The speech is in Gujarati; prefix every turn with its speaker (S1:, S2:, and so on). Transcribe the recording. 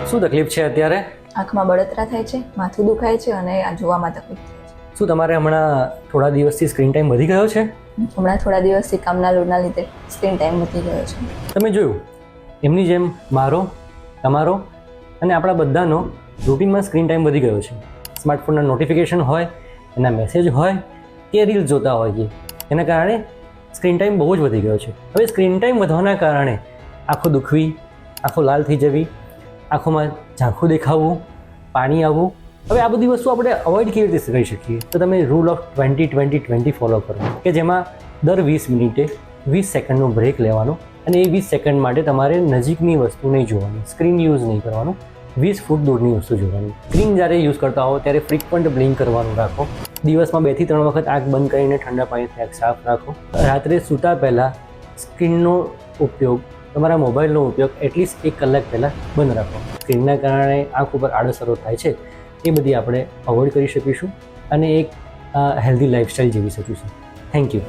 S1: શું તકલીફ છે અત્યારે?
S2: આંખમાં બળતરા થાય છે, માથું દુખાય છે અને આ જોવામાં તકલીફ થાય છે.
S1: શું તમારે હમણાં થોડા દિવસથી સ્ક્રીન ટાઈમ વધી ગયો છે?
S2: હમણાં થોડા દિવસથી કામના લોડના લીધે સ્ક્રીન ટાઈમ વધી ગયો છે.
S1: તમે જોયું, એમની જેમ મારો, તમારો અને આપણા બધાનો રૂટીનમાં સ્ક્રીન ટાઈમ વધી ગયો છે. સ્માર્ટફોનના નોટિફિકેશન હોય, એના મેસેજ હોય કે રીલ્સ જોતા હોઈએ, એના કારણે સ્ક્રીન ટાઈમ બહુ જ વધી ગયો છે. હવે સ્ક્રીન ટાઈમ વધવાના કારણે આંખો દુખવી, આંખો લાલ થઈ જવી, આંખોમાં ઝાંખું દેખાવું, પાણી આવવું, હવે આ બધી વસ્તુ આપણે અવોઇડ કેવી રીતે કરી શકીએ? તો તમે રૂલ ઓફ 20-20-20 ફોલો કરો, કે જેમાં દર 20 મિનિટે 20 સેકન્ડનો બ્રેક લેવાનો અને એ 20 સેકન્ડ માટે તમારે નજીકની વસ્તુ નહીં જોવાની, સ્ક્રીન યુઝ નહીં કરવાનું, 20 ફૂટ દૂરની વસ્તુ જોવાની. સ્ક્રીન જ્યારે યુઝ કરતા હો ત્યારે ફ્રિકવન્ટ બ્લિંક કરવાનું રાખો. દિવસમાં 2 થી 3 વખત આંખ બંધ કરીને ઠંડા પાણીથી આંખ સાફ રાખો. રાત્રે સૂતા પહેલાં સ્ક્રીનનો ઉપયોગ, તમારા મોબાઈલનો ઉપયોગ એટલીસ્ટ 1 કલાક પહેલાં બંધ રાખો. સ્ક્રીનના કારણે આંખ ઉપર આડઅસરો થાય છે એ બધી આપણે અવોઇડ કરી શકીશું અને એક હેલ્ધી લાઈફસ્ટાઈલ જીવી શકીશું. Thank you.